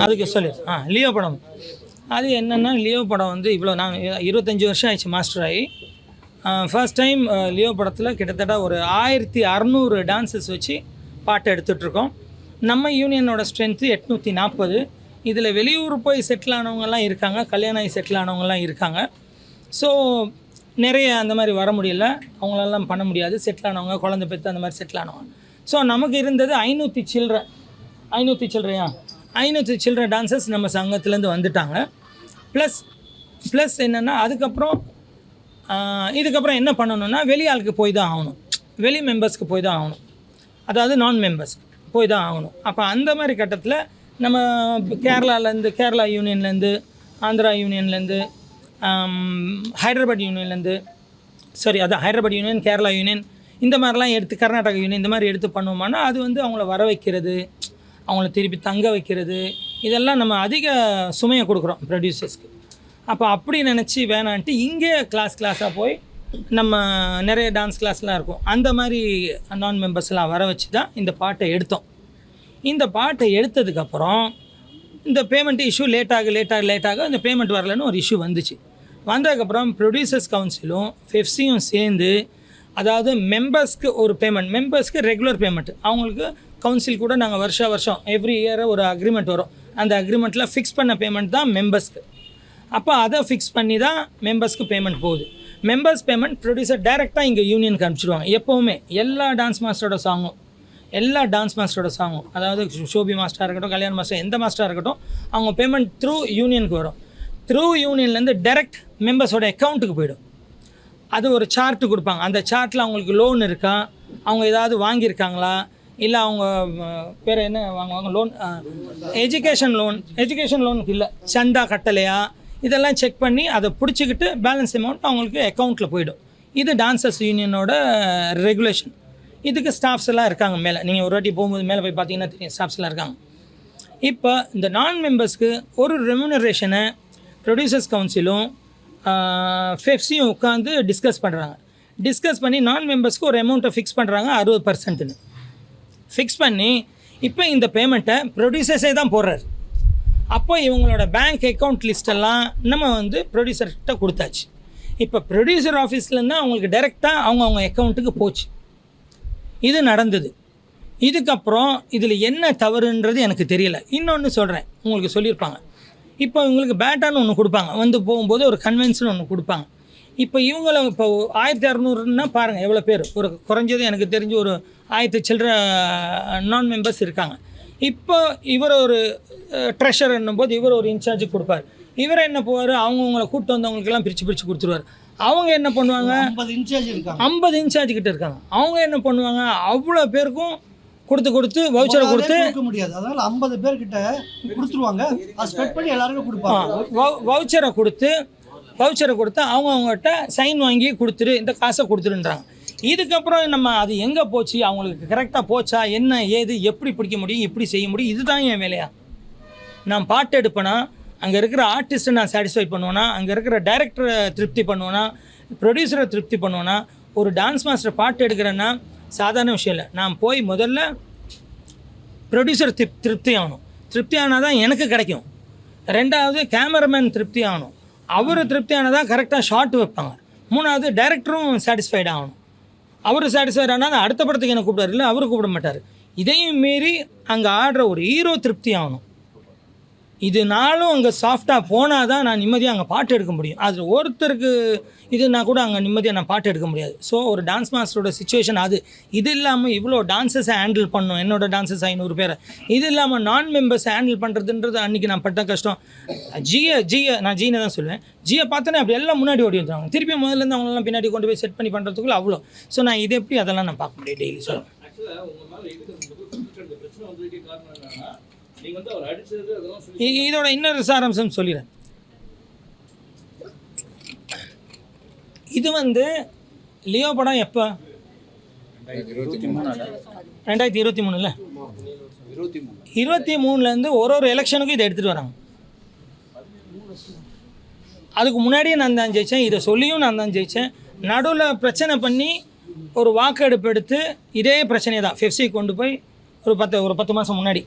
அதுக்கு சொல்லி லியோ படம் அது என்னென்னா லியோ படம் வந்து இவ்வளோ நாங்கள் 25 வருஷம் ஆயிடுச்சு மாஸ்டர் ஆகி. ஃபர்ஸ்ட் டைம் லியோ படத்தில் கிட்டத்தட்ட ஒரு 1600 டான்ஸஸ் வச்சு பாட்டு எடுத்துகிட்ருக்கோம். நம்ம யூனியனோட ஸ்ட்ரென்த்து 840. இதில் வெளியூர் போய் செட்டில் ஆனவங்கலாம் இருக்காங்க, கல்யாணம் ஆகி செட்டில் ஆனவங்கலாம் இருக்காங்க. ஸோ நிறைய அந்த மாதிரி வர முடியல, அவங்களெல்லாம் பண்ண முடியாது. செட்டில் ஆனவங்க, குழந்தை பெற்று அந்த மாதிரி செட்டில் ஆனவங்க. ஸோ நமக்கு இருந்தது 500 சில்லற டான்சர்ஸ் நம்ம சங்கத்துலேருந்து வந்துட்டாங்க. ப்ளஸ் என்னென்னா அதுக்கப்புறம் இதுக்கப்புறம் என்ன பண்ணணுன்னா வெளி ஆளுக்கு போய் தான் ஆகணும், வெளி மெம்பர்ஸ்க்கு போய் தான் ஆகணும், அதாவது நான் மெம்பர்ஸ்க்கு போய் தான் ஆகணும். அப்போ அந்த மாதிரி கட்டத்தில் நம்ம கேரளாலேருந்து, கேரளா யூனியன்லேருந்து, ஆந்திரா யூனியன்லேருந்து, ஹைதராபாத் யூனியன்லேருந்து, ஹைதராபாத் யூனியன், கேரளா யூனியன், இந்த மாதிரிலாம் எடுத்து கர்நாடகா யூனியன் இந்த மாதிரி எடுத்து பண்ணுவோம்னா அது வந்து அவங்கள வர வைக்கிறது, அவங்கள திருப்பி தங்க வைக்கிறது, இதெல்லாம் நம்ம அதிக சுமையை கொடுக்குறோம் ப்ரொடியூசர்ஸ்க்கு. அப்போ அப்படி நினச்சி வேணான்ட்டு இங்கே கிளாஸாக போய் நம்ம நிறைய டான்ஸ் கிளாஸ்லாம் இருக்கும், அந்த மாதிரி நான் மெம்பர்ஸ்லாம் வர வச்சு தான் இந்த பாட்டை எடுத்தோம். இந்த பாட்டை எடுத்ததுக்கப்புறம் இந்த பேமெண்ட் இஷ்யூ லேட்டாக இந்த பேமெண்ட் வரலன்னு ஒரு இஷ்யூ வந்துச்சு. வந்ததுக்கப்புறம் ப்ரொடியூசர்ஸ் கவுன்சிலும் ஃபெஃப்சியும் சேர்ந்து, அதாவது மெம்பர்ஸ்க்கு ஒரு பேமெண்ட், மெம்பர்ஸ்க்கு ரெகுலர் பேமெண்ட், அவங்களுக்கு கவுன்சில் கூட நாங்கள் வருஷம் எவ்ரி இயர் ஒரு அக்ரிமெண்ட் வரும், அந்த அக்ரிமெண்ட்டில் ஃபிக்ஸ் பண்ண பேமெண்ட் தான் மெம்பர்ஸ்க்கு. அப்போ அதை ஃபிக்ஸ் பண்ணி தான் மெம்பர்ஸ்க்கு பேமெண்ட் போகுது. மெம்பர்ஸ் பேமெண்ட் ப்ரொடியூசர் டைரெக்டாக இங்கே யூனியனுக்கு அனுப்பிச்சிடுவாங்க. எப்போவுமே எல்லா டான்ஸ் மாஸ்டரோட சாங்கும், அதாவது ஷோபி மாஸ்டராக இருக்கட்டும், கல்யாண் மாஸ்டர், எந்த மாஸ்டராக இருக்கட்டும், அவங்க பேமெண்ட் த்ரூ யூனியனுக்கு வரும். த்ரூ யூனியன்லேருந்து டைரெக்ட் மெம்பர்ஸோட அக்கௌண்ட்டுக்கு போயிடும். அது ஒரு சார்ட்டு கொடுப்பாங்க, அந்த சார்ட்டில் அவங்களுக்கு லோன் இருக்கா, அவங்க ஏதாவது வாங்கியிருக்காங்களா, இல்லை அவங்க பேர் என்ன வாங்குவாங்க, லோன், எஜுகேஷன் லோனுக்கு இல்லை, சந்தா கட்டலையா, இதெல்லாம் செக் பண்ணி அதை பிடிச்சிக்கிட்டு பேலன்ஸ் அமௌண்ட் அவங்களுக்கு அக்கௌண்ட்டில் போயிடும். இது டான்சர்ஸ் யூனியனோட ரெகுலேஷன். இதுக்கு ஸ்டாஃப்ஸ் எல்லாம் இருக்காங்க மேலே, நீங்கள் ஒரு வாட்டி போகும்போது மேலே போய் பார்த்தீங்கன்னா தெரியும், ஸ்டாஃப்ஸ்லாம் இருக்காங்க. இப்போ இந்த நான் மெம்பர்ஸ்க்கு ஒரு ரெம்யூனரேஷனை ப்ரொடியூசர்ஸ் கவுன்சிலும் ஃபெஃப்சியும் உட்காந்து டிஸ்கஸ் பண்ணி நான் மெம்பர்ஸ்க்கு ஒரு அமௌண்ட்டை ஃபிக்ஸ் பண்ணுறாங்க, 60%ன்னு ஃபிக்ஸ் பண்ணி இப்போ இந்த பேமெண்ட்டை ப்ரொடியூசர்ஸே தான் போடுறாரு. அப்போ இவங்களோட பேங்க் அக்கௌண்ட் லிஸ்ட்டெல்லாம் நம்ம வந்து ப்ரொடியூசர்கிட்ட கொடுத்தாச்சு. இப்போ ப்ரொடியூசர் ஆஃபீஸ்லேருந்து அவங்களுக்கு டைரெக்டாக அவங்க அக்கௌண்ட்டுக்கு போச்சு. இது நடந்தது. இதுக்கப்புறம் இதில் என்ன தவறுன்றது எனக்கு தெரியல. இன்னொன்று சொல்கிறேன், உங்களுக்கு சொல்லியிருப்பாங்க, இப்போ இவங்களுக்கு பேட்டான்னு ஒன்று கொடுப்பாங்க, வந்து போகும்போது ஒரு கன்வென்ஷன் ஒன்று கொடுப்பாங்க. இப்போ இவங்கள இப்போ 1600ன்னா பாருங்கள் எவ்வளோ பேர், ஒரு குறைஞ்சது எனக்கு தெரிஞ்சு ஒரு 1000 சில்லற நான் மெம்பர்ஸ் இருக்காங்க. இப்போ இவர் ஒரு ட்ரெஷர் என்னும்போது இவர் ஒரு இன்சார்ஜுக்கு கொடுப்பார். இவர் என்ன போவார், அவங்கவுங்கள கூப்பிட்டு வந்தவங்களுக்கெல்லாம் பிரித்து கொடுத்துருவார். அவங்க என்ன பண்ணுவாங்க, 50 இன்சார்ஜ் கிட்ட இருக்காங்க, அவங்க என்ன பண்ணுவாங்க, அவ்வளோ பேருக்கும் கொடுத்து வவுச்சரை கொடுத்து முடியாது, அதனால் 50 பேர்கிட்ட கொடுத்துருவாங்க, ஸ்ப்ரெட் பண்ணி எல்லாருக்கும் கொடுப்பாங்க. வவுச்சரை கொடுத்து அவங்ககிட்ட சைன் வாங்கி கொடுத்துரு, இந்த காசை கொடுத்துருன்றாங்க. இதுக்கப்புறம் நம்ம அது எங்கே போச்சு, அவங்களுக்கு கரெக்டாக போச்சா, என்ன ஏது, எப்படி பிடிக்க முடியும், எப்படி செய்ய முடியும், இதுதான் என் வேலையா. நான் பாட்டு எடுப்பேனா, அங்கே இருக்கிற ஆர்டிஸ்ட்டை நான் சாட்டிஸ்ஃபை பண்ணுவேனா, அங்கே இருக்கிற டைரக்டரை திருப்தி பண்ணுவேனா, ப்ரொடியூசரை திருப்தி பண்ணுவேனா. ஒரு டான்ஸ் மாஸ்டர் பாட்டு எடுக்கிறேன்னா சாதாரண விஷயம் இல்லை. நான் போய் முதல்ல ப்ரொடியூசர் திருப்தி ஆகணும், திருப்தி ஆனால் தான் எனக்கு கிடைக்கும். ரெண்டாவது கேமராமேன் திருப்தி ஆகணும், அவர் திருப்தி ஆனால் தான் கரெக்டாக ஷாட் வைப்பாங்க. மூணாவது டைரக்டரும் சாட்டிஸ்ஃபைட் ஆகணும், அவர் சாட்டிஸ்ஃபைட் ஆனால் அடுத்த படத்துக்கு என்ன கூப்பிடாரு, இல்லை அவரு கூப்பிட மாட்டார். இதையும் மீறி அங்கே ஆடுற ஒரு ஹீரோ திருப்தி ஆகணும். இதனாலும் அங்கே சாஃப்டாக போனால் தான் நான் நிம்மதியாக அங்கே பாட்டு எடுக்க முடியும். அது ஒருத்தருக்கு இதுனா கூட அங்கே நிம்மதியாக நான் பாட்டு எடுக்க முடியாது. ஸோ ஒரு டான்ஸ் மாஸ்டரோட சுச்சுவேஷன் அது. இது இல்லாமல் இவ்வளோ டான்ஸஸை ஹேண்டில் பண்ணணும், என்னோடய டான்ஸஸ் 500 பேரை. இது இல்லாமல் நான் மெம்பர்ஸை ஹேண்டில் பண்ணுறதுன்றது அன்றைக்கி நான் பட்ட கஷ்டம். நான் ஜீனை தான் சொல்லுவேன். ஜியை பார்த்தோன்னே அப்படி எல்லாம் முன்னாடி ஓடி வந்துடுவாங்க, திருப்பி முதல்லேருந்து அவங்களெல்லாம் பின்னாடி கொண்டு போய் செட் பண்ணி பண்ணுறதுக்குள்ள அவ்வளோ. ஸோ நான் இது எப்படி அதெல்லாம் நான் பார்க்க முடியாது டெய்லி. சொல்லுவேன் இதோட இன்னொரு சாராம்சம் சொல்லிடுறேன். இது வந்து லியோ படம் எப்போ 2023 23லேருந்து ஒரு எலெக்ஷனுக்கும் இதை எடுத்துகிட்டு வராங்க. அதுக்கு முன்னாடியே நான் தான் ஜெயித்தேன், இதை சொல்லியும் நான் தான் ஜெயித்தேன். நடுவில் பிரச்சனை பண்ணி ஒரு வாக்கெடுப்பு எடுத்து இதே பிரச்சனை தான் ஃபெஃப்சி கொண்டு போய் ஒரு 10 மாதம் முன்னாடி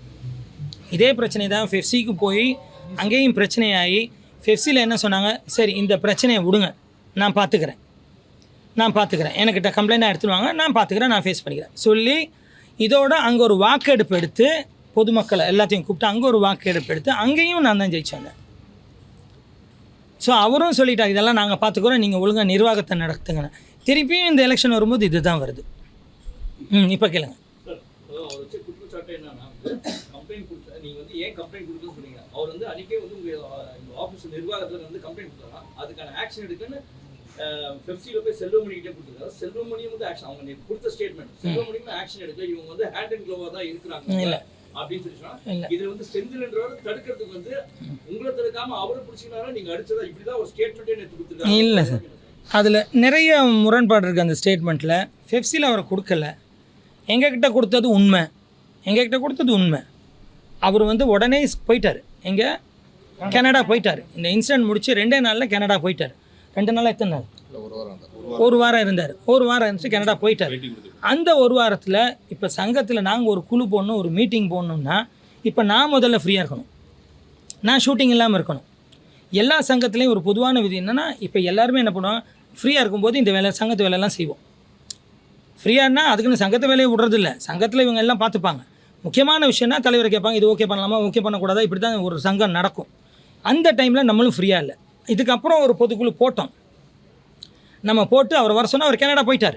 இதே பிரச்சனை தான் ஃபெஃப்சிக்கு போய் அங்கேயும் பிரச்சனையாகி ஃபெஃப்சியில் என்ன சொன்னாங்க, சரி இந்த பிரச்சனையை விடுங்க, நான் பார்த்துக்கிறேன், என்கிட்ட கம்ப்ளைண்டாக எடுத்துடுவாங்க, நான் பார்த்துக்கிறேன், நான் ஃபேஸ் பண்ணிக்கிறேன் சொல்லி இதோட அங்கே ஒரு வாக்கெடுப்பு எடுத்து பொதுமக்களை எல்லாத்தையும் கூப்பிட்டு அங்கே ஒரு வாக்கெடுப்பு எடுத்து அங்கேயும் நான் தான் ஜெயிச்சு வந்தேன். ஸோ அவரும் சொல்லிட்டார், இதெல்லாம் நாங்கள் பார்த்துக்குறோம், நீங்கள் ஒழுங்காக நிர்வாகத்தை நடத்துங்கன்னு. திருப்பியும் இந்த எலெக்ஷன் வரும்போது இது தான் வருது. இப்போ கேளுங்க. குற்றச்சாட்டு என்னன்னா, கம்ப்ளைண்ட் கொடுத்தா நீங்கள் வந்து ஏன் கம்ப்ளைண்ட் கொடுக்குன்னு சொன்னீங்க. அவர் வந்து அன்றைக்கே வந்து உங்கள் ஆஃபீஸ் நிர்வாகத்தில் வந்து கம்ப்ளைண்ட் கொடுத்தாங்க, அதுக்கான ஆக்ஷன் எடுக்குன்னு பெப்சியில் போய் செல்வமணிக்கிட்டே கொடுத்துருக்காரு. செல்வமணியும் வந்து ஆக்ஷன், அவங்க கொடுத்த ஸ்டேட்மெண்ட் செல்வமணியும் ஆக்ஷன் எடுக்க இவங்க வந்து ஹேண்ட் அண்ட் க்ளோவாக தான் இருக்கிறாங்க இல்லை அப்படின்னு சொல்லி சொன்னா, இதுல வந்து செந்தில்ன்றவர் தடுக்கிறதுக்கு வந்து உங்களை தடுக்காம அவரை பிடிச்சினாரா நீங்க அடிச்சதா இப்படிதான் ஒரு ஸ்டேட்மெண்ட்டே நேற்று கொடுத்துருக்காங்க. இல்லை சார், அதில் நிறைய முரண்பாடு இருக்குது அந்த ஸ்டேட்மெண்ட்டில். பெப்சியில் அவர் கொடுக்கல, எங்ககிட்ட கொடுத்தது உண்மை. அவர் வந்து உடனே போயிட்டார், எங்கே கனடா போயிட்டார். இந்த இன்சிடென்ட் முடிச்சு 2 நாளில் கனடா போயிட்டார். 2 நாள் எத்தனை நாள்? ஒரு வாரம் இருந்தார். ஒரு வாரம் இருந்துச்சு கனடா போயிட்டார். அந்த ஒரு வாரத்தில் இப்போ சங்கத்தில் நாங்கள் ஒரு குழு போடணும், ஒரு மீட்டிங் போடணும்னா இப்போ நான் முதல்ல ஃப்ரீயாக இருக்கணும், நான் ஷூட்டிங் இல்லாமல் இருக்கணும். எல்லா சங்கத்துலேயும் ஒரு பொதுவான விதி என்னென்னா, இப்போ எல்லாருமே என்ன பண்ணுவோம், ஃப்ரீயாக இருக்கும்போது இந்த வேலை சங்கத்து வேலையெல்லாம் செய்வோம். ஃப்ரீயானா அதுக்குன்னு சங்கத்து வேலையை விடுறதில்ல, சங்கத்தில் இவங்க எல்லாம் பார்த்துப்பாங்க. முக்கியமான விஷயம்னா தலைவரை கேட்பாங்க, இது ஓகே பண்ணலாமா, ஓகே பண்ணக்கூடாதா, இப்படி தான் ஒரு சங்கம் நடக்கும். அந்த டைமில் நம்மளும் ஃப்ரீயாக இல்லை. இதுக்கப்புறம் ஒரு பொதுக்குழு போட்டோம், நம்ம போட்டு அவர் வர சொன்னால் அவர் கனடா போயிட்டார்.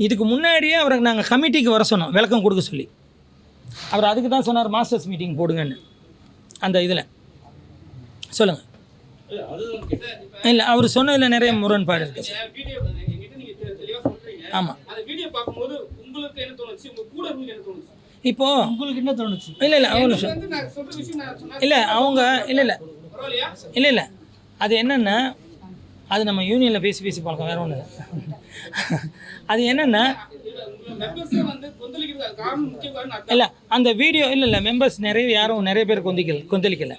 இதுக்கு முன்னாடியே அவரை நாங்கள் கமிட்டிக்கு வர சொன்னோம் விளக்கம் கொடுக்க சொல்லி. அவர் அதுக்கு தான் சொன்னார் மாஸ்டர்ஸ் மீட்டிங் போடுங்கன்னு. அந்த இதில் சொல்லுங்கள். இல்லை அவர் சொன்னதில் நிறைய முரண்பாடு இருக்குது சார். ஆமாம், இப்போது உங்களுக்கு என்ன தோணுச்சு? இல்லை அவங்க இல்லை அவங்க இல்லை அது என்னென்னா, அது நம்ம யூனியனில் பேசி பழக்கம், வேறு ஒன்றும் இல்லை. அது என்னென்னா இல்லை அந்த வீடியோ இல்லை மெம்பர்ஸ் நிறைய பேர் கொந்தளிக்கலை.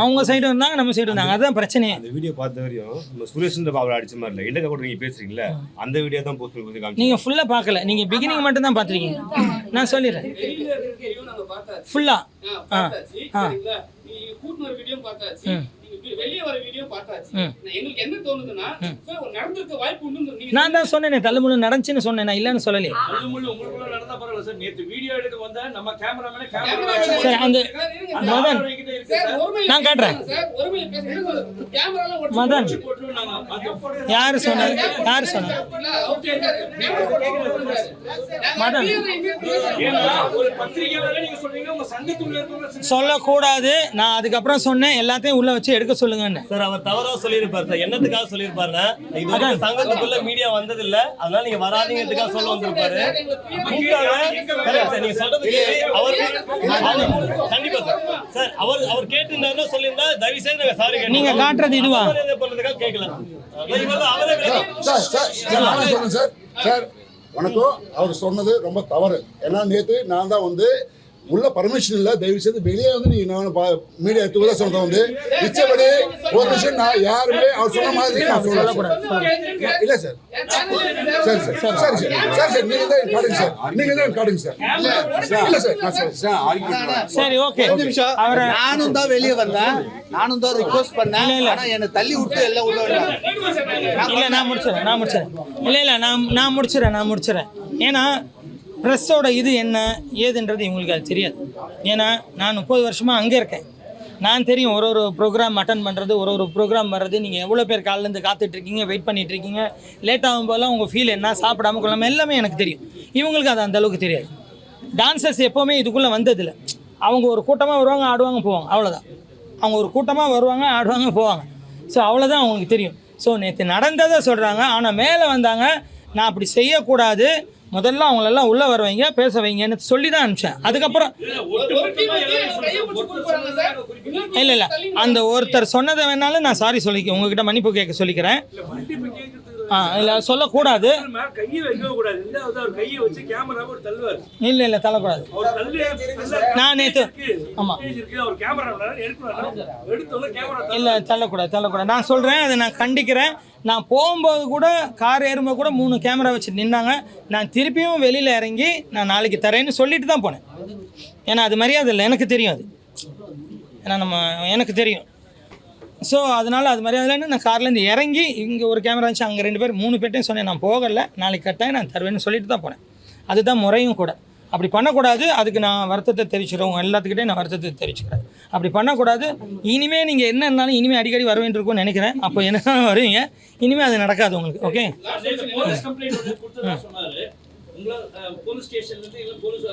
அவங்க சைடு இருந்தாங்க, நம்ம சைடு இருந்தாங்க, அதுதான் பிரச்சனையே. அந்த வீடியோ பார்த்த வரையும் நம்ம சுரேஷ் அவர் அடிச்ச மாதிரி இல்லை, இல்லைக்கா கூட நீங்கள் பேசுறீங்களா, அந்த வீடியோ தான் போஸ்ட் பண்ணி காமிச்சு. நீங்கள் ஃபுல்லாக பார்க்கல, நீங்கள் பிகினிங் மட்டும் தான் பார்த்துருக்கீங்க. நான் சொல்லிடுறேன் ஃபுல்லாக. வெளியே வர வீடியோ பார்த்தாச்சு. எங்களுக்கு என்ன தோணுதுன்னா, நடந்திருக்க வாய்ப்பு உண்டு. நான் தான் சொன்னேனே, தள்ளுமுள்ளு நடந்துச்சுன்னு சொன்னேன், நான் இல்லைன்னு சொல்லலையே. தள்ளுமுள்ளு உங்களுக்குள்ள நடந்தா பரவாயில்ல சார். நேத்து வீடியோ எடுக்க வந்த நம்ம கேமராமேனே சரி, அந்த மதன் நான் காட்டுறேன். மதன் யார் சொன்னார்? மதன் ஒரு பத்திரிகையாளரே நீங்க சொல்றீங்க உங்க சங்கத்துக்குள்ள இருக்கவங்க சொல்லக்கூடாது. நான் அதுக்கப்புறம் சொன்னேன் எல்லாத்தையும் உள்ள வச்சு எடுக்க சொல்லுங்கன்னு. சார் அவர் தவறா சொல்லியிருப்பார் சார். என்னத்துக்காக சொல்லியிருப்பாருன்னா, இது வந்து சங்கத்துக்குள்ள மீடியா வந்தது இல்ல, அதனால நீங்க வராதீங்கிறதுக்காக சொல்ல வந்திருப்பாரு. நீங்க சொல்றதுக்கு அவர் கண்டிப்பா சார் அவர் கேட்டிருந்தாருன்னா சொல்லியிருந்தா தயவு செய்து நாங்க சாரி கேட்க. நீங்க காட்டுறது இதுவா பண்றதுக்காக கேட்கல. சார் வணக்கம். அவர் சொன்னது ரொம்ப தவறு. ஏன்னா நேற்று நான் தான் வந்து உள்ள பர்மிஷன் இல்லை, தயவு செய்து வெளியே வந்து நீங்கள் மீடியா எடுத்து சொல்கிறத வந்து மிச்சப்படி ஒரு விஷயம் நான் யாருமே அவர் சொன்ன மாதிரி நான் சொல்லக்கூடாது. இல்லை சார், சரி நீங்கள் தான் காட்டுங்க சார், நீங்கள் தான் காட்டுங்க சார். இல்லை சார், சரி ஓகே. அவரை நானும் தான் வெளியே வந்தேன், நானும் தான் ரிக்வெஸ்ட் பண்ணேன். ஆனா என்னை தள்ளி விட்டு எல்லாம் உள்ள இல்லை நான் முடிச்சிடறேன். இல்லை நான் முடிச்சிடறேன். ஏன்னா ப்ரெஸ்ஸோட இது என்ன ஏதுன்றது இவங்களுக்கு அது தெரியாது. ஏன்னா நான் 30 வருஷமாக அங்கே இருக்கேன். நான் தெரியும் ஒரு ப்ரோக்ராம் அட்டன் பண்ணுறது, ஒரு ப்ரோக்ராம் வர்றது, நீங்கள் எவ்வளோ பேர் காலிலேருந்து காத்துட்ருக்கீங்க, வெயிட் பண்ணிகிட்ருக்கீங்க, லேட் ஆகும் போதெல்லாம் உங்கள் ஃபீல் என்ன, சாப்பிடாம கொள்ளாமல் எல்லாமே எனக்கு தெரியும். இவங்களுக்கு அது அந்தளவுக்கு தெரியாது. டான்சர்ஸ் எப்போவுமே இதுக்குள்ளே வந்ததில்லை. அவங்க ஒரு கூட்டமாக வருவாங்க, ஆடுவாங்க, போவாங்க, அவ்வளோதான். அவங்க ஒரு கூட்டமாக வருவாங்க, ஆடுவாங்க, போவாங்க. ஸோ அவ்வளோதான் அவங்களுக்கு தெரியும். ஸோ நேற்று நடந்ததை சொல்கிறாங்க. ஆனால் மேலே வந்தாங்க, நான் அப்படி செய்யக்கூடாது, முதல்ல அவங்களெல்லாம் உள்ளே வர வைங்க, பேச வைங்கன்னு சொல்லி தான் அனுப்பிச்சேன். அதுக்கப்புறம் இல்லை அந்த ஒருத்தர் சொன்னதை வேணாலும் நான் சாரி உங்ககிட்ட மன்னிப்பு கேட்க சொல்லிக்கிறேன். இல்லை சொல்லக்கூடாது. கையை வைக்க கூடாது. அவர் கையை வச்சு கேமராவை ஒரு தள்ளுவார். இல்லை தள்ளக்கூடாது. அவர் தள்ளி நான் நேற்று ஆமாம் அவர் கேமரா எடுத்தோட கேமரா இல்லை தள்ளக்கூடாது. நான் சொல்கிறேன், அதை நான் கண்டிக்கிறேன். நான் போகும்போது கூட கார் ஏறும்போது கூட 3 கேமரா வச்சு நின்னாங்க. நான் திருப்பியும் வெளியில் இறங்கி நான் நாளைக்கு தரேன்னு சொல்லிட்டு தான் போனேன். ஏன்னா அது மரியாதை இல்லை, எனக்கு தெரியும் அது. ஏன்னா எனக்கு தெரியும். ஸோ அதனால் அது மரியாதை இல்லைன்னு நான் கார்லேருந்து இறங்கி இங்கே ஒரு கேமரா இருந்துச்சு, அங்கே 2 பேர் 3 பேர்ட்டையும் சொன்னேன் நான் போகலை, நாளைக்கு கட்டாயம் நான் தருவேன்னு சொல்லிட்டு தான் போனேன். அதுதான் முறையும் கூட. அப்படி பண்ணக்கூடாது. அதுக்கு நான் வருத்தத்தை தெரிவிச்சுக்கிறேன். உங்கள் எல்லாத்துக்கிட்டே நான் வருத்தத்தை தெரிவிச்சுக்கிறேன். அப்படி பண்ணக்கூடாது. இனிமேல் நீங்கள் என்ன இருந்தாலும் இனிமேல் அடிக்கடி வர வேண்டியிருக்கும்னு நினைக்கிறேன். அப்போ என்ன வருவீங்க, இனிமேல் அது நடக்காது உங்களுக்கு. ஓகே. போலீஸ் கம்ப்ளைண்ட் கொடுத்ததா சொன்னாரு. போலீஸ் ஸ்டேஷன்லேருந்து இல்லை போலீஸ்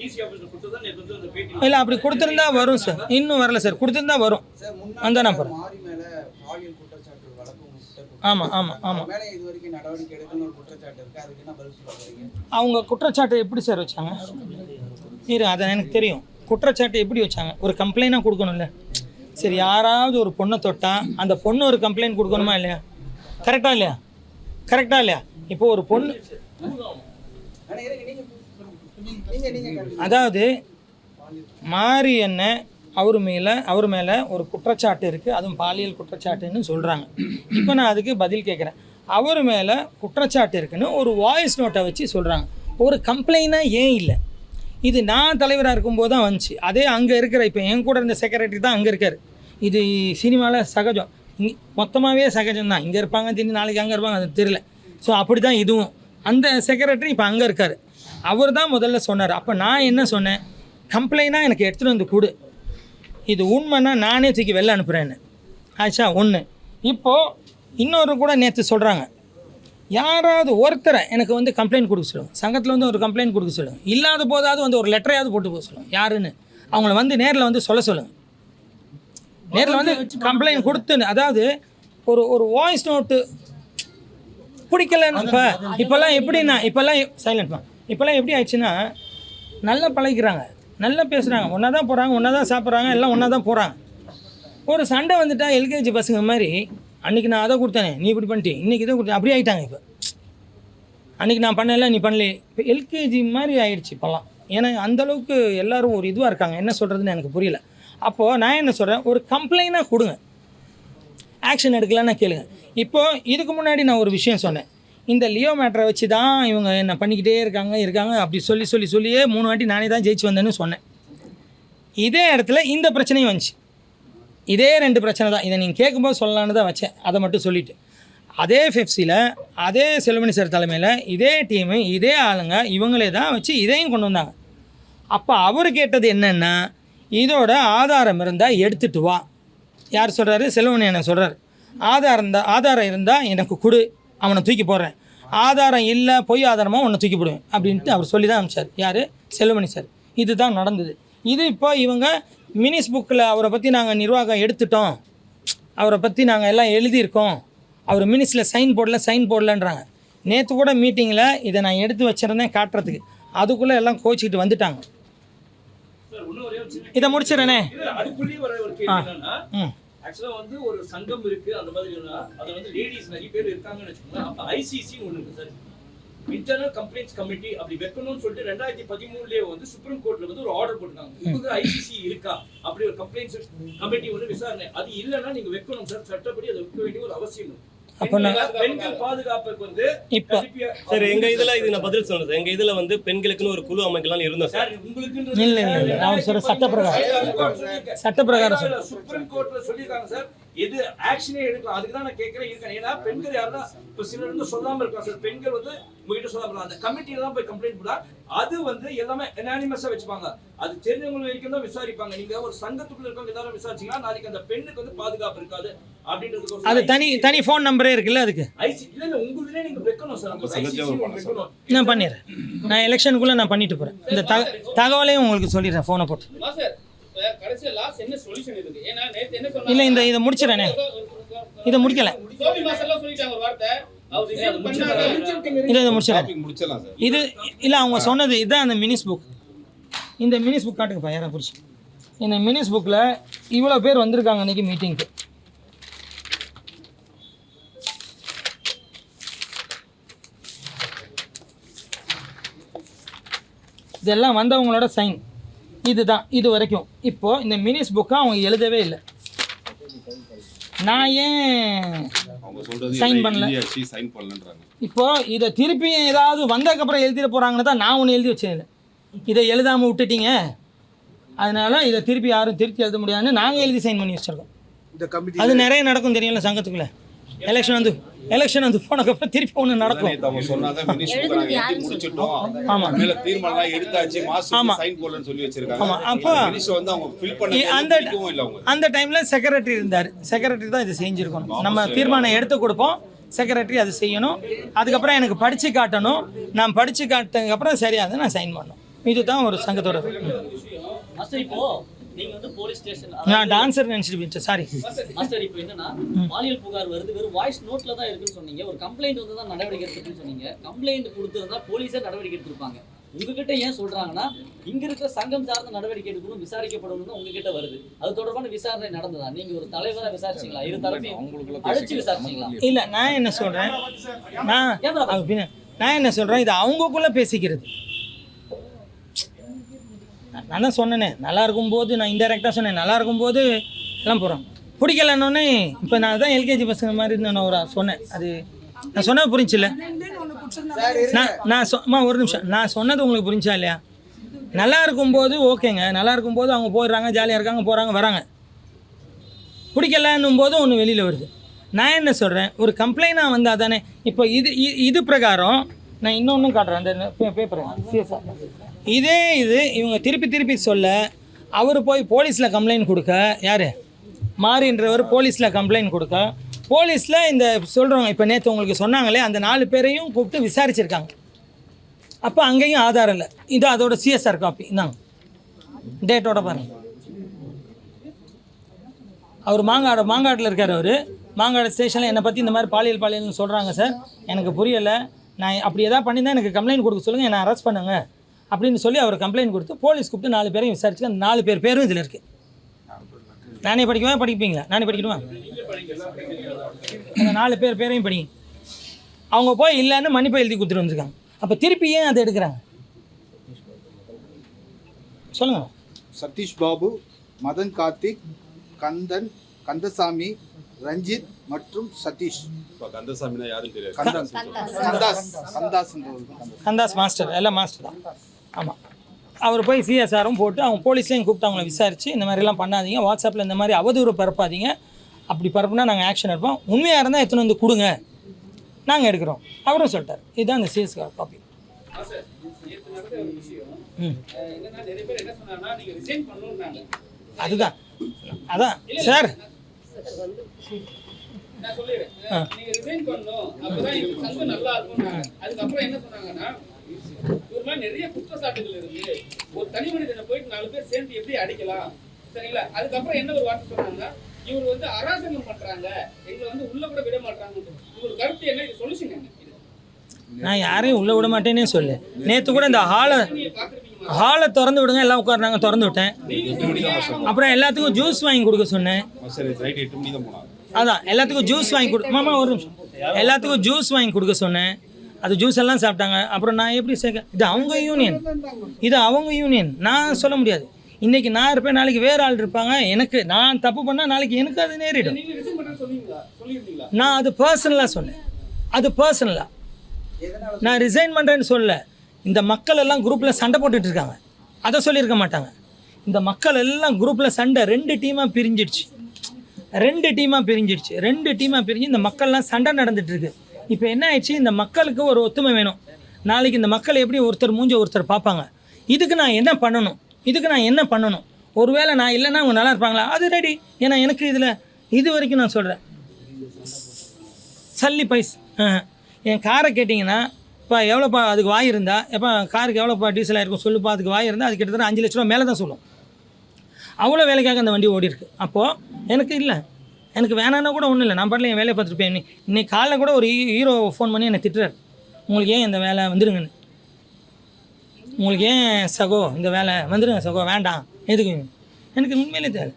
டிசி ஆஃபீஸில் கொடுத்ததா நேற்று வந்து அந்த பேட்டி. இல்லை அப்படி கொடுத்துருந்தா வரும் சார். இன்னும் வரல சார். கொடுத்துருந்தா வரும். அந்த நான் போகிறேன். ஆமாம் அவங்க குற்றச்சாட்டு எப்படி சார் வச்சாங்க? அதை எனக்கு தெரியும். குற்றச்சாட்டு எப்படி வச்சாங்க? ஒரு கம்ப்ளைண்டாக கொடுக்கணும்ல. சரி, யாராவது ஒரு பொண்ணை தொட்டா அந்த பொண்ணு ஒரு கம்ப்ளைண்ட் கொடுக்கணுமா இல்லையா? கரெக்டாக இல்லையா? இப்போ ஒரு பொண்ணு, அதாவது மாரி அண்ணன் அவர் மேலே ஒரு குற்றச்சாட்டு இருக்குது, அதுவும் பாலியல் குற்றச்சாட்டுன்னு சொல்கிறாங்க. இப்போ நான் அதுக்கு பதில் கேட்குறேன். அவர் மேலே குற்றச்சாட்டு இருக்குன்னு ஒரு வாய்ஸ் நோட்டை வச்சு சொல்கிறாங்க. ஒரு கம்ப்ளைண்டாக ஏன் இல்லை? இது நான் தலைவராக இருக்கும்போது தான் வந்துச்சு. அதே அங்கே இருக்கிற இப்போ என் கூட இருந்த செக்ரட்டரி தான் அங்கே இருக்கார். இது சினிமாவில் சகஜம், மொத்தமாகவே சகஜம்தான். இங்கே இருப்பாங்க, திடீர்னு நாளைக்கு அங்கே இருப்பாங்க, அது தெரியல. ஸோ அப்படி தான் இதுவும். அந்த செக்ரட்டரி இப்போ அங்கே இருக்கார். அவர் தான் முதல்ல சொன்னார். அப்போ நான் என்ன சொன்னேன், கம்ப்ளைண்டாக எனக்கு எடுத்துகிட்டு வந்து கொடு, இது உண்மைன்னா நானே தூக்கி வெளில அனுப்புகிறேன்னு ஆச்சா. ஒன்று. இப்போது இன்னொரு கூட நேற்று சொல்கிறாங்க, யாராவது ஒருத்தரை எனக்கு வந்து கம்ப்ளைண்ட் கொடுக்க சொல்லுங்கள், சங்கத்தில் வந்து ஒரு கம்ப்ளைண்ட் கொடுக்க சொல்லுங்கள், இல்லாத போதாவது வந்து ஒரு லெட்டரையாவது போட்டு போக சொல்லுங்கள். யாருன்னு அவங்கள வந்து நேரில் வந்து சொல்ல சொல்லுங்கள். நேரில் வந்து கம்ப்ளைண்ட் கொடுத்து, அதாவது ஒரு வாய்ஸ் நோட்டு பிடிக்கலன்னு. இப்போல்லாம் எப்படின்னா, இப்போல்லாம் எப்படி ஆயிடுச்சுன்னா, நல்லா பழகிக்கிறாங்க, நல்லா பேசுகிறாங்க, ஒன்றா தான் போகிறாங்க, ஒன்றா தான் சாப்பிட்றாங்க, எல்லாம் ஒன்றா தான் போகிறாங்க. ஒரு சண்டை வந்துட்டா எல்கேஜி பசங்க மாதிரி, அன்றைக்கி நான் அதை கொடுத்தேனே நீ இப்படி பண்ணிட்டு, இன்றைக்கி இதை கொடுத்தேன், அப்படி ஆகிட்டாங்க. இப்போ அன்றைக்கி நான் பண்ணல நீ பண்ணல, இப்போ எல்கேஜி மாதிரி ஆகிடுச்சு இப்போல்லாம். ஏன்னா அந்தளவுக்கு எல்லோரும் ஒரு இதுவாக இருக்காங்க. என்ன சொல்கிறதுன்னு எனக்கு புரியல. அப்போது நான் என்ன சொல்கிறேன், ஒரு கம்ப்ளைண்டாக கொடுங்க, ஆக்ஷன் எடுக்கலான்னு கேளுங்க. இப்போது இதுக்கு முன்னாடி நான் ஒரு விஷயம் சொன்னேன், இந்த லியோ மேட்டரை வச்சு தான் இவங்க என்ன பண்ணிக்கிட்டே இருக்காங்க அப்படி சொல்லியே 3 வாட்டி நானே தான் ஜெயிச்சு வந்தேன்னு சொன்னேன். இதே இடத்துல இந்த பிரச்சனையும் வந்துச்சு. இதே 2 பிரச்சனை தான். இதை நீங்கள் கேட்கும்போது சொல்லலான்னு தான் வச்சேன். அதை மட்டும் சொல்லிவிட்டு, அதே ஃபெஃப்சியில் அதே செல்வமணி சார் தலைமையில் இதே டீமு இதே ஆளுங்க இவங்களே தான் வச்சு இதையும் கொண்டு வந்தாங்க. அப்போ அவர் கேட்டது என்னென்னா, இதோட ஆதாரம் இருந்தால் எடுத்துகிட்டு வா. யார் சொல்கிறாரு? செல்வமணி என்ன சொல்கிறார், ஆதாரம் இருந்தால் எனக்கு கொடு, அவனை தூக்கி போடுறேன். ஆதாரம் இல்லை, பொய் ஆதாரமாக உன்னை தூக்கி போடுவேன் அப்படின்ட்டு அவர் சொல்லி தான் அனுப்பிச்சார். யார்? செல்வமணி சார். இதுதான் நடந்தது. இது இப்போ இவங்க மினிஸ் புக்கில் அவரை பற்றி நாங்கள் நிர்வாகம் எடுத்துட்டோம், அவரை பற்றி நாங்கள் எல்லாம் எழுதியிருக்கோம், அவர் மினிஸில் சைன் போடலன்றாங்க. நேற்று கூட மீட்டிங்கில் இதை நான் எடுத்து வச்சுருந்தேன் காட்டுறதுக்கு, அதுக்குள்ளே எல்லாம் கோச்சிக்கிட்டு வந்துட்டாங்க. இதை முடிச்சிடறேனே. அதுக்குள்ளேயே வர ஒரு கேள்வி என்னன்னா, ஆக்சுவலா வந்து ஒரு சங்கம் இருக்கு, அந்த மாதிரி அது வந்து லேடிஸ் நிறைய பேர் இருக்காங்கன்னு வச்சுக்கோங்க. அப்ப ஐசிசி ஒண்ணு இருக்கு சார், இன்டர்னல் கம்ப்ளைண்ட்ஸ் கமிட்டி, அப்படி வைக்கணும்னு சொல்லிட்டு 2013 வந்து சுப்ரீம் கோர்ட்ல வந்து ஒரு ஆர்டர் போட்டுருக்காங்க. உங்களுக்கு ஐசிசி இருக்கா அப்படி ஒரு கம்ப்ளைண்ட்ஸ் கமிட்டி வந்து விசாரணை, அது இல்லைன்னா நீங்க வைக்கணும் சார், சட்டப்படி அதை வைக்க வேண்டிய ஒரு அவசியம். பெண்கள் பாதுகாப்புக்கு வந்து இப்போ சரி, எங்க இதுல இது நான் பதில் சொல்றேன். எங்க இதுல வந்து பெண்களுக்குன்னு ஒரு குழு அமைக்கலாம்னு இருந்தோம் சார். உங்களுக்கு இல்லை நான் சொல்ற சட்டப்பிரகாரம் சுப்ரீம் கோர்ட்ல சொல்லிருக்காங்க சார், எது ஆக்ஷனே எடுக்கலாம். அதுக்கு தான் நான் கேட்கறேன் இருக்கேன். ஏன்னா பெண்கள் யாருன்னா இப்போ சிலர் வந்து சொல்லாம இருக்கலாம் சார், பெண்கள் வந்து உங்ககிட்ட சொல்லாம அந்த கமிட்டியில தான் போய் கம்ப்ளைண்ட் பண்ணா, அது வந்து எல்லாமே அனானிமஸா வச்சுப்பாங்க, அது தெரிஞ்சவங்க வரைக்கும் தான் விசாரிப்பாங்க. நீங்க ஒரு சங்கத்துக்குள்ள இருக்கவங்க எல்லாரும் விசாரிச்சீங்கன்னா நாளைக்கு அந்த பெண்ணுக்கு வந்து பாதுகாப்பு இருக்காது அப்படின்றது. அது தனி ஃபோன் நம்பரே இருக்குல்ல அதுக்கு. இல்ல உங்களுடைய நீங்க வைக்கணும் சார், நான் பண்ணிடுறேன். நான் எலெக்ஷனுக்குள்ள நான் பண்ணிட்டு போறேன். இந்த தகவலையும் உங்களுக்கு சொல்லிடுறேன் ஃபோனை போட்டு. இல்லை இதை முடிச்சிடறேனே, இதை முடிக்கல, இதை முடிச்சிடறேன். இது இல்லை அவங்க சொன்னது இதுதான் அந்த மினிஸ் புக். இந்த மினிஸ் புக் காட்டுங்கப்பா யாரை பிடிச்சி. இந்த மினிஸ் புக்கில் இவ்வளோ பேர் வந்திருக்காங்க அன்றைக்கி மீட்டிங்க்கு. இதெல்லாம் வந்தவங்களோட சைன் இதுதான் இது வரைக்கும். இப்போது இந்த மினிஸ் புக்கை அவங்க எழுதவே இல்லை. நான் ஏன் சைன் பண்ணல? இப்போது இதை திருப்பி ஏதாவது வந்ததுக்கப்புறம் எழுதிட போகிறாங்கன்னு தான் நான் ஒன்று எழுதி வச்சேன். இதை எழுதாமல் விட்டுட்டீங்க, அதனால் இதை திருப்பி யாரும் திருப்பி எழுத முடியாதுன்னு நாங்கள் எழுதி சைன் பண்ணி வச்சுருக்கோம். அது நிறைய நடக்கும் தெரியும்ல சங்கத்துக்குள்ளே. எலெக்ஷன் வந்து போனதுக்கப்புறம் திருப்பி ஒன்று நடக்கும். ஆமாம் ஆமாம். அப்போ அந்த டைமில் செக்ரட்டரி இருந்தார். செக்ரட்டரி தான் இது செஞ்சுருக்கணும். நம்ம தீர்மானம் எடுத்து கொடுப்போம், செக்ரட்டரி அது செய்யணும். அதுக்கப்புறம் எனக்கு படித்து காட்டணும். நான் படித்து காட்டினதுக்கப்புறம் சரியாக நான் சைன் பண்ணணும். இதுதான் ஒரு சங்கத்தோட. மாஸ்டர் இப்போ நீங்க வந்து போலீஸ் ஸ்டேஷன் நான் டான்சர் நினைச்சிட்டு போயிட்டேன், சாரி மாஸ்டர். இப்போ என்னன்னா பாலியல் புகார் வருது, வெறும் வாய்ஸ் நோட்ல தான் இருக்குன்னு சொன்னீங்க. ஒரு கம்ப்ளைண்ட் வந்து தான் நடவடிக்கை எடுத்துன்னு சொன்னீங்க. கம்ப்ளைண்ட் கொடுத்திருந்தா போலீஸே நடவடிக்கை எடுத்திருப்பாங்க. உங்ககிட்ட ஏன் சொல்றாங்கன்னா இங்க இருக்க சங்கம் சார்ந்த நடவடிக்கை எடுக்கணும், விசாரிக்கப்படணும்னு உங்ககிட்ட வருது. அது தொடர்பான விசாரணை நடந்ததா? நீங்க ஒரு தலைவரா விசாரிச்சீங்களா? இரு தரப்பையும் அழைச்சு விசாரிச்சீங்களா? இல்ல, நான் என்ன சொல்றேன், நான் என்ன சொல்றேன், இது அவங்கக்குள்ள பேசிக்கிறது. நான் தான் சொன்னேனே, நல்லா இருக்கும்போது நான் இன்டெரக்டாக சொன்னேன், நல்லா இருக்கும்போது எல்லாம் போகிறோம். பிடிக்கலன்னொன்னே இப்போ நான் தான் எல்கேஜி பசங்க மாதிரி நான் ஒரு சொன்னேன். அது நான் சொன்னது புரிஞ்சில்ல? நான் ஒரு நிமிஷம், நான் சொன்னது உங்களுக்கு புரிஞ்சா இல்லையா? நல்லா இருக்கும்போது ஓகேங்க, நல்லா இருக்கும்போது அவங்க போயிடுறாங்க, ஜாலியாக இருக்காங்க, போகிறாங்க வராங்க. பிடிக்கலன்னும் போது ஒன்று வெளியில் வருது. நான் என்ன சொல்கிறேன், ஒரு கம்ப்ளைண்டாக வந்தால் தானே. இப்போ இது பிரகாரம் நான் இன்னொன்றும் காட்டுறேன். அந்த பேப்பரை இது இவங்க திருப்பி சொல்ல அவர் போய் போலீஸில் கம்ப்ளைண்ட் கொடுக்க, யார் மாறின்றவர் போலீஸில் கம்ப்ளைண்ட் கொடுக்க, போலீஸில் இந்த சொல்கிறவங்க இப்போ நேற்று உங்களுக்கு சொன்னாங்களே அந்த 4 பேரையும் கூப்பிட்டு விசாரிச்சிருக்காங்க. அப்போ அங்கேயும் ஆதாரம் இல்லை. இது அதோட சிஎஸ்ஆர் காப்பி இந்தாங்க, டேட்டோட பாருங்கள். அவர் மாங்காட்டில் இருக்கார். அவர் மாங்காடு ஸ்டேஷனில் என்னை பற்றி இந்த மாதிரி பாலியல்னு சொல்கிறாங்க சார், எனக்கு புரியலை, நான் அப்படி எதாவது பண்ணியிருந்தால் எனக்கு கம்ப்ளைண்ட் கொடுக்க சொல்லுங்கள், என்னை அரெஸ்ட் பண்ணுங்க அப்படின்னு சொல்லி அவர் கம்ப்ளைண்ட் கொடுத்து போலீஸ் கூப்பிட்டு 4 பேரையும் விசாரிச்சு அந்த 4 பேரும் இதில் இருக்குது. நானே படிப்பீங்களா? நானே படிக்கணுமா? அந்த 4 பேரையும் படிங்க. அவங்க போய் இல்லைன்னு மன்னிப்பை எழுதி கொடுத்துட்டு வந்துருக்காங்க. அப்போ திருப்பி ஏன் அதை எடுக்கிறாங்க சொல்லுங்கள். சதீஷ் பாபு, மதன் கார்த்திக், கந்தசாமி, ரஞ்சித் மற்றும் சதீஷ். கந்தசாமினா யாரும் தெரியாது. கந்தாஸ் மாஸ்டர், எல்லாம் மாஸ்டர் தான். ஆமாம், அவர் போய் சிஎஸ்ஆரும் போட்டு அவங்க போலீஸ்லேயும் கூப்பிட்டு அவங்கள விசாரித்து இந்த மாதிரிலாம் பண்ணாதீங்க, வாட்ஸ்அப்பில் இந்த மாதிரி அவதூறு பரப்பாதீங்க, அப்படி பரப்புனா நாங்கள் ஆக்ஷன் எடுப்போம், உண்மையாக இருந்தால் எடுத்துன்னு வந்து கொடுங்க, நாங்கள் எடுக்கிறோம் அவரும் சொல்லிட்டார். இதுதான் இந்த சிஎஸ் காப்பி. அதுதான் அதான் சார் நான் சொல்லிடுறேன், நீங்க ரிசைன் பண்ணணும், அப்பதான் இந்த சங்கம் நல்லா இருக்கும். அதுக்கப்புறம் என்ன சொன்னாங்கன்னா, இவர் மேல நிறைய குற்றச்சாட்டுகள் இருக்கு, ஒரு தனி மனிதனை போயிட்டு 4 பேர் சேர்ந்து எப்படி அடிக்கலாம், சரிங்களா? அதுக்கப்புறம் என்ன ஒரு வார்த்தை சொன்னாங்க, இவர் வந்து அராஜகம் பண்றாங்க, எங்களை வந்து உள்ள கூட விட மாட்டாங்க. உங்களுக்கு கருத்து என்ன? இது சொல்லுச்சுங்க. நான் யாரையும் உள்ளே விட மாட்டேன்னே சொல்லு. நேற்று கூட இந்த ஹாலை திறந்து விடுங்க, எல்லாம் உட்காருனாங்க, திறந்து விட்டேன். அப்புறம் எல்லாத்துக்கும் ஜூஸ் வாங்கி கொடுக்க சொன்னேன். அதான் எல்லாத்துக்கும் ஜூஸ் வாங்கி மாமா ஒரு நிமிஷம், எல்லாத்துக்கும் ஜூஸ் வாங்கி கொடுக்க சொன்னேன். அது ஜூஸ் எல்லாம் சாப்பிட்டாங்க. அப்புறம் நான் எப்படி இது அவங்க யூனியன், இது அவங்க யூனியன், நான் சொல்ல முடியாது. இன்றைக்கி நான் இருப்பேன், நாளைக்கு வேறு ஆள் இருப்பாங்க. எனக்கு நான் தப்பு பண்ணால் நாளைக்கு எனக்கு அது நேரிடும். நான் அது பர்சனலாக சொன்னேன், அது பர்சனலாக நான் ரிசைன் பண்ணுறேன்னு சொல்ல. இந்த மக்கள் எல்லாம் குரூப்பில் சண்டை போட்டுட்டு இருக்காங்க, அதை சொல்லியிருக்க மாட்டாங்க. இந்த மக்கள் எல்லாம் குரூப்பில் சண்டை 2 டீமாக பிரிஞ்சிடுச்சு. 2 டீமாக பிரிஞ்சு இந்த மக்கள்லாம் சண்டை நடந்துகிட்ருக்கு. இப்போ என்ன ஆயிடுச்சு, இந்த மக்களுக்கு ஒரு ஒத்துமை வேணும். நாளைக்கு இந்த மக்கள் எப்படி ஒருத்தர் மூஞ்ச ஒருத்தர் பார்ப்பாங்க. இதுக்கு நான் என்ன பண்ணணும், ஒருவேளை நான் இல்லைன்னா அவங்க நல்லா இருப்பாங்களா, அது ரெடி. ஏன்னா எனக்கு இது வரைக்கும் நான் சொல்கிறேன், சல்லி பைஸ் என் காரை கேட்டிங்கன்னா, இப்போ எவ்வளோப்பா அதுக்கு வாய் இருந்தால், எப்போ காருக்கு எவ்வளோப்பா டீசல் ஆகிருக்கும் சொல்லுப்பா, அதுக்கு வாய் இருந்தால் அது கிட்டத்தட்ட 5 லட்ச ரூபா மேலே தான் சொல்லும். அவ்வளோ வேலைக்காக அந்த வண்டி ஓடி இருக்குது. அப்போது எனக்கு வேணான்னா கூட ஒன்றும் இல்லை, நான் பாட்டில் என் வேலையை பார்த்துருப்பேன். இன்னைக்கு காலைல கூட ஒரு ஹீரோ ஃபோன் பண்ணி என்னை திட்டுறாரு, உங்களுக்கு ஏன் இந்த வேலை வந்துடுங்கன்னு, உங்களுக்கு ஏன் சகோ இந்த வேலை வந்துடுங்க சகோ, வேண்டாம் எதுக்கு, எனக்கு உண்மையிலே தேவை.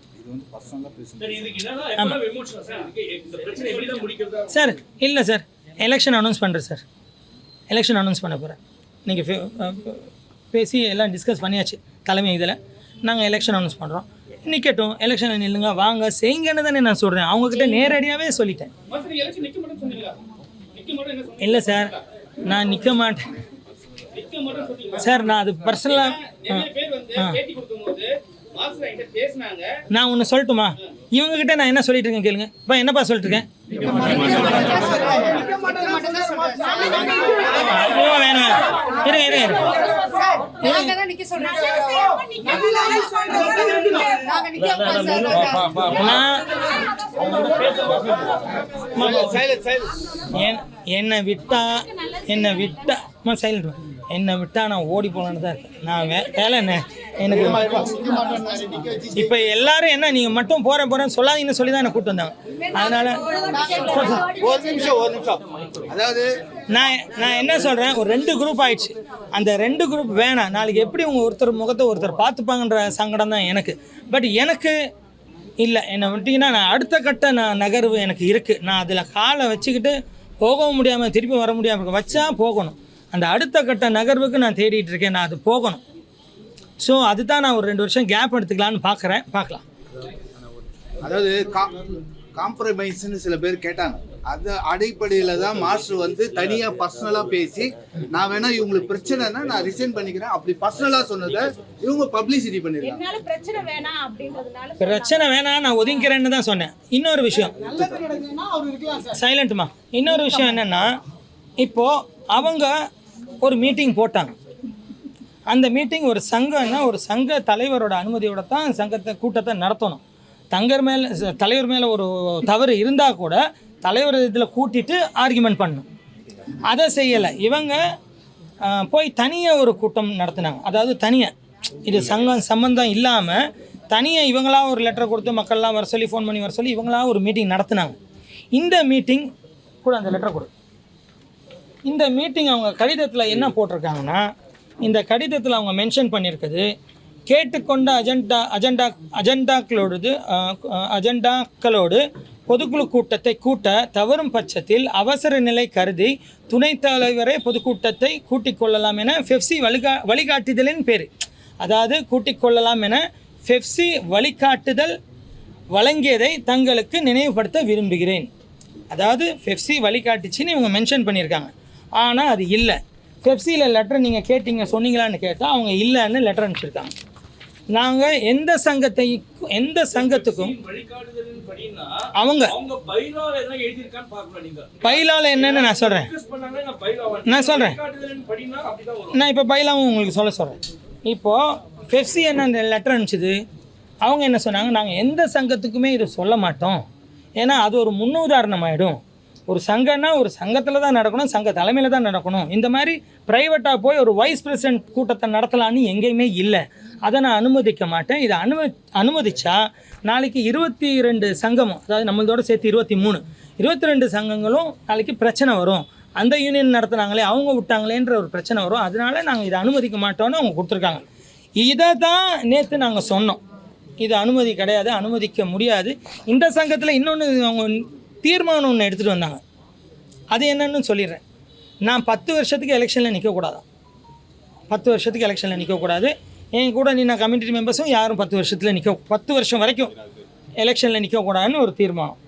சார் இல்லை சார், எலெக்ஷன் அனௌன்ஸ் பண்ணுறேன் சார், எலெக்ஷன் அனௌன்ஸ் பண்ண போகிறேன். நீங்கள் பேசி எல்லாம் டிஸ்கஸ் பண்ணியாச்சு தலைமை இதில். நாங்கள் எலெக்ஷன் அனௌன்ஸ் பண்ணுறோம், நிற்கட்டும், எலெக்ஷனில் நில்லுங்க, வாங்க செய்யுங்கன்னு தானே நான் சொல்கிறேன். அவங்கக்கிட்ட நேரடியாகவே சொல்லிட்டேன். இல்லை சார், நான் நிற்க மாட்டேன் சார். நான் அது பர்சனலாக நான் ஒன்று சொல்லட்டுமா? இவங்ககிட்ட நான் என்ன சொல்லிட்டு இருக்கேன் கேளுங்க. இப்போ என்னப்பா சொல்லிட்டு இருக்கேன்? வேணும் இருங்க என்னை விட்டா நான் ஓடி போகலான்னு தான் இருக்கேன். நான் வேலை என்ன எனக்கு இப்போ எல்லாரும் என்ன நீங்கள் மட்டும் போகிறேன்னு சொல்லாதீங்கன்னு சொல்லி தான் என்னை கூப்பிட்டு வந்தாங்க. அதனால ஒரு நிமிஷம் அதாவது நான் என்ன சொல்கிறேன், ஒரு 2 குரூப் ஆயிடுச்சு. அந்த 2 குரூப் வேணாம். நாளைக்கு எப்படி உங்கள் ஒருத்தர் முகத்தை ஒருத்தர் பார்த்துப்பாங்கன்ற சங்கடம் தான் எனக்கு. பட் எனக்கு இல்லை, என்னை விட்டிங்கன்னா நான் அடுத்த கட்ட நகர்வு எனக்கு இருக்குது. நான் அதில் காலை வச்சுக்கிட்டு போகவும் முடியாமல் திருப்பி வர முடியாமல் வச்சா போகணும். அந்த அடுத்த கட்ட நகர்வுக்கு நான் தேடிட்டு இருக்கேன். நான் அது போகணும். ஸோ அதுதான் நான் ஒரு 2 வருஷம் கேப் எடுத்துக்கலான்னு பார்க்கலாம். அதாவது காம்ப்ரமைஸ்ன்னு சில பேர் கேட்டாங்க. அது அடிப்படையில் தான் மாஸ்டர் வந்து தனியாக பர்சனலாக பேசி, நான் வேணா இவங்களுக்கு பிரச்சனைனா நான் ரிசைன் பண்ணிக்கிறேன் அப்படி பர்சனலாக சொன்னதை இவங்க பப்ளிசிட்டி பண்ணிருக்காங்க. பிரச்சனை வேணாம், நான் ஒதுங்கிறேன்னு தான் சொன்னேன். இன்னொரு விஷயம் சைலண்ட்மா, இன்னொரு விஷயம் என்னென்னா, இப்போது அவங்க ஒரு மீட்டிங் போட்டாங்க. அந்த மீட்டிங் ஒரு சங்கம்னா ஒரு சங்க தலைவரோட அனுமதியோட தான் கூட்டத்தை நடத்தணும். தலைவர் மேலே ஒரு தவறு இருந்தால் கூட தலைவர் இதில் கூட்டிட்டு ஆர்கியூமெண்ட் பண்ணணும். அதை செய்யலை. இவங்க போய் தனியாக ஒரு கூட்டம் நடத்தினாங்க. அதாவது தனியாக, இது சம்பந்தம் இல்லாமல் தனியாக இவங்களா ஒரு லெட்டர் கொடுத்து மக்கள்லாம் வர சொல்லி ஃபோன் பண்ணி வர சொல்லி இவங்களா ஒரு மீட்டிங் நடத்தினாங்க. இந்த மீட்டிங் கூட அந்த லெட்டர் கொடு. இந்த மீட்டிங் அவங்க கடிதத்தில் என்ன போட்டிருக்காங்கன்னா, இந்த கடிதத்தில் அவங்க மென்ஷன் பண்ணியிருக்குது, கேட்டுக்கொண்ட அஜெண்டாக்களோடு பொதுக்குழு கூட்டத்தை கூட்ட தவறும் பட்சத்தில் அவசர நிலை கருதி துணைத் தலைவரே பொதுக்கூட்டத்தை கூட்டிக் கொள்ளலாம் என ஃபெஃப்சி வழிகாட்டுதலின் பேர். அதாவது கூட்டிக் கொள்ளலாம் என ஃபெஃப்சி வழிகாட்டுதல் வழங்கியதை தங்களுக்கு நினைவுபடுத்த விரும்புகிறேன். அதாவது ஃபெஃப்சி வழிகாட்டுச்சின்னு இவங்க மென்ஷன் பண்ணியிருக்காங்க. ஆனால் அது இல்லை. ஃபெஃப்சியில் லெட்டர் நீங்கள் கேட்டீங்க சொன்னீங்களான்னு கேட்டால் அவங்க இல்லைன்னு லெட்டர் அனுப்பிச்சிருக்காங்க. நாங்கள் எந்த சங்கத்துக்கும் அவங்க பைலால என்னன்னு நான் சொல்கிறேன். நான் இப்போ பைலாவும் உங்களுக்கு சொல்கிறேன். இப்போது ஃபெஃப்சி என்ன லெட்டர் அனுப்பிச்சிது, அவங்க என்ன சொன்னாங்க, நாங்கள் எந்த சங்கத்துக்குமே இதை சொல்ல மாட்டோம், ஏன்னா அது ஒரு முன்னுதாரணம் ஆகிடும். ஒரு சங்கம்னா ஒரு சங்கத்தில் தான் நடக்கணும், சங்க தலைமையில் தான் நடக்கணும். இந்த மாதிரி ப்ரைவேட்டாக போய் ஒரு வைஸ் பிரசிடென்ட் கூட்டத்தை நடத்தலான்னு எங்கேயுமே இல்லை. அதை நான் அனுமதிக்க மாட்டேன். இதை அனுமதிச்சா நாளைக்கு 22 சங்கமும், அதாவது நம்மளோட சேர்த்து 22 சங்கங்களும் நாளைக்கு பிரச்சனை வரும். அந்த யூனியன் நடத்துனாங்களே அவங்க விட்டாங்களேன்ற ஒரு பிரச்சனை வரும். அதனால நாங்கள் இதை அனுமதிக்க மாட்டோம்னு அவங்க கொடுத்துருக்காங்க. இதை தான் நேற்று நாங்கள் சொன்னோம். இது அனுமதி கிடையாது, அனுமதிக்க முடியாது. இந்த சங்கத்தில் இன்னொன்று அவங்க தீர்மானம் ஒன்று எடுத்துகிட்டு வந்தாங்க. அது என்னன்னு சொல்லிடுறேன். நான் 10 வருஷத்துக்கு எலெக்ஷனில் நிற்கக்கூடாதான். 10 வருஷத்துக்கு எலெக்ஷனில் நிற்கக்கூடாது. என் கூட நான் கமிட்டி மெம்பர்ஸும் யாரும் 10 வருஷம் வரைக்கும் எலெக்ஷனில் நிற்கக்கூடாதுன்னு ஒரு தீர்மானம்.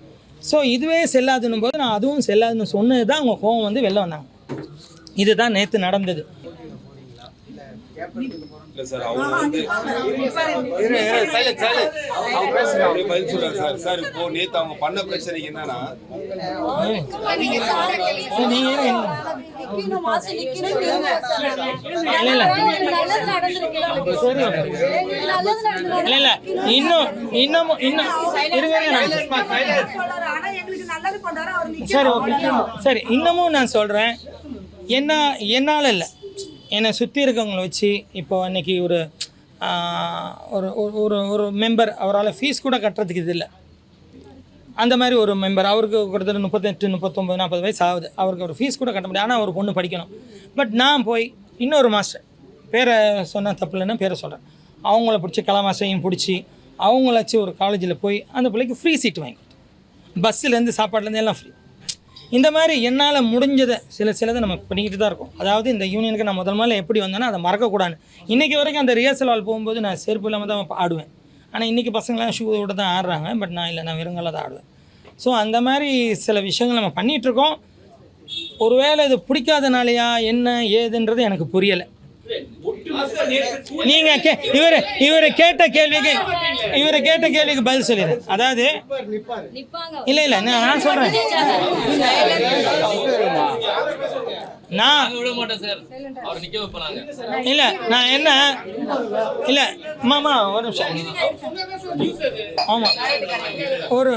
ஸோ இதுவே செல்லாதுன்னும் போது நான் அதுவும் செல்லாதுன்னு சொன்னது தான் அவங்க கோவம் வந்து வெளில வந்தாங்க. இதுதான் நேற்று நடந்தது. இல்ல சார், அவங்க வந்து பதில் சொல்றாரு சார். சார் இப்போ நேத்து அவங்க பண்ண பிரச்சனைக்கு என்னன்னா, சரி இன்னமும் நான் சொல்றேன், என்னால் இல்லை, என்னை சுற்றி இருக்கவங்களை வச்சு இப்போ அன்றைக்கி ஒரு ஒரு மெம்பர் அவரால் ஃபீஸ் கூட கட்டுறதுக்கு இது இல்லை. அந்த மாதிரி ஒரு மெம்பர், அவருக்கு கிட்டத்தட்ட 38, 39, 40 வயசு ஆகுது. அவருக்கு ஒரு ஃபீஸ் கூட கட்ட முடியாது. ஆனால் ஒரு பொண்ணு படிக்கணும். பட் நான் போய் இன்னொரு மாஸ்டர், பேரை சொன்னால் தப்பு இல்லைன்னா பேரை சொல்கிறேன், அவங்கள பிடிச்சி கலா மாஸ்டரையும் பிடிச்சி அவங்கள வச்சு ஒரு காலேஜில் போய் அந்த பிள்ளைக்கு ஃப்ரீ சீட் வாங்கி கொடுத்தோம். பஸ்ஸுலேருந்து சாப்பாடுலேருந்து எல்லாம் ஃப்ரீ. இந்த மாதிரி என்னால் முடிஞ்சதை சிலதை நம்ம பண்ணிக்கிட்டு தான் இருக்கோம். அதாவது இந்த யூனியனுக்கு நான் முதல்ல எப்படி வந்தேன்னா அதை மறக்கக்கூடாது. இன்றைக்கி வரைக்கும் அந்த ரிஹர்சல் ஹால் போகும்போது நான் செருப்பு இல்லாமல் தான் ஆடுவேன். ஆனால் இன்றைக்கி பசங்களாம் ஷூவோடு தான் ஆடுறாங்க. பட் நான் இல்லை, நான் வெறுங்கால தான் ஆடுவேன். ஸோ அந்த மாதிரி சில விஷயங்கள் நம்ம பண்ணிகிட்ருக்கோம். ஒருவேளை இது பிடிக்காதனாலையா என்ன ஏதுன்றது எனக்கு புரியலை. நீங்கள் இவரை கேட்ட கேள்விக்கு பதில் சொல்லிடுறேன். அதாவது இல்லை நான் சொல்கிறேன், நான் இல்லை நான் என்ன இல்லை மாமா ஒரு நிமிஷம். ஆமாம், ஒரு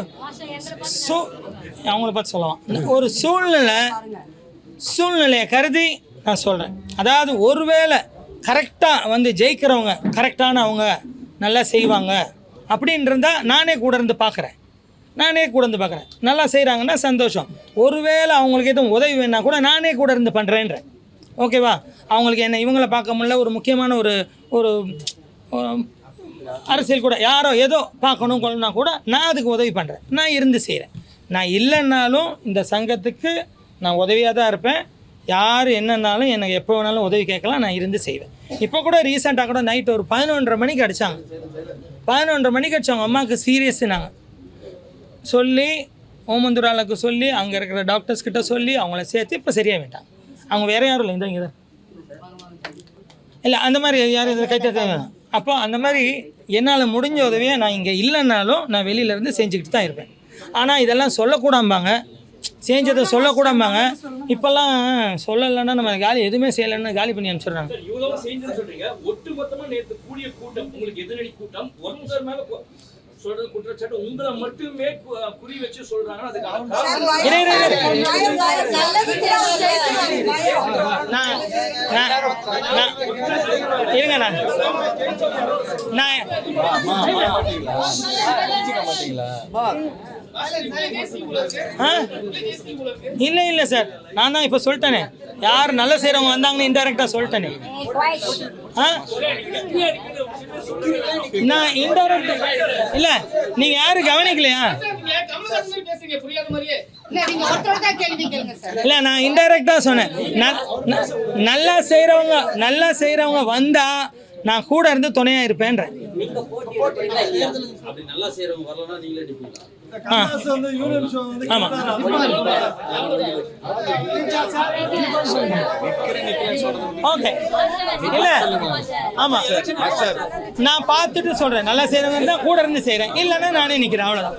அவங்கள பார்த்து சொல்லலாம். ஒரு சூழ்நிலையை கருதி நான் சொல்கிறேன். அதாவது ஒருவேளை கரெக்டாக வந்து ஜெயிக்கிறவங்க கரெக்டான அவங்க நல்லா செய்வாங்க அப்படின்றதா நானே கூட இருந்து பார்க்குறேன். நல்லா செய்கிறாங்கன்னா சந்தோஷம். ஒருவேளை அவங்களுக்கு எதுவும் உதவி வேணா கூட நானே கூட இருந்து பண்ணுறேன்றேன். ஓகேவா? அவங்களுக்கு என்ன இவங்கள பார்க்க முடியல, ஒரு முக்கியமான ஒரு அரசியல் கூட யாரோ ஏதோ பார்க்கணும் கொள்ளனா கூட நான் அதுக்கு உதவி பண்ணுறேன், நான் இருந்து செய்கிறேன். நான் இல்லைன்னாலும் இந்த சங்கத்துக்கு நான் உதவியாக தான் இருப்பேன். யார் என்னன்னாலும் எனக்கு எப்போ வேணாலும் உதவி கேட்கலாம், நான் இருந்து செய்வேன். இப்போ கூட ரீசெண்டாக கூட நைட்டு ஒரு 11:30 மணிக்கு அடித்தாங்க. 11:30 மணிக்கு அடித்தவங்க அம்மாவுக்கு சீரியஸ்னாங்க. சொல்லி ஓமந்தூராளுக்கு சொல்லி அங்கே இருக்கிற டாக்டர்ஸ் கிட்ட சொல்லி அவங்கள சேர்த்து இப்போ சரியாக வேண்டாம். அவங்க வேறு யாரும் இல்லை, இங்கே தான் இல்லை. அந்த மாதிரி யாரும் இதில் கைத்த வேணும். அப்போ அந்த மாதிரி என்னால் முடிஞ்ச உதவியை நான் இங்கே இல்லைன்னாலும் நான் வெளியிலேருந்து செஞ்சுக்கிட்டு தான் இருப்பேன். ஆனால் இதெல்லாம் சொல்லக்கூடாம்பாங்க, செஞ்சதை சொல்லக்கூடாம்பாங்க. இப்போல்லாம் சொல்லலைன்னா நம்ம காலி எதுவுமே செய்யலைன்னு காலி பண்ணி அனுப்பிச்சிடுறாங்க. இவ்வளோ செஞ்சுன்னு சொல்றீங்க. ஒட்டுமொத்தமாக நேற்று கூடிய கூட்டம், உங்களுக்கு எதிரடி கூட்டம், ஒருத்தர் மேலே சொல்றது குற்றச்சாட்டு உங்களை மட்டுமே குறி வச்சு சொல்றாங்க. இல்லை சார், நான் தான் இப்போ சொல்லிட்டேனே, யார் நல்லா செய்கிறவங்க வந்தாங்கன்னு இன்டெரக்டாக சொல்லிட்டேனே. நான் இன்டெரக்ட் இல்லை, நீங்கள் யாரும் கவனிக்கலையா? இல்லை, நான் இன்டெரக்டாக சொன்னேன். நல்லா செய்கிறவங்க வந்தால் நான் கூட இருந்து துணையாக இருப்பேன்றேன். ஆமாம், ஓகே. இல்லை, ஆமாம், நான் பார்த்துட்டு சொல்கிறேன். நல்லா செய்கிறவங்க இருந்தால் கூட இருந்து செய்கிறேன், இல்லைன்னா நானே நிற்கிறேன், அவ்வளோதான்.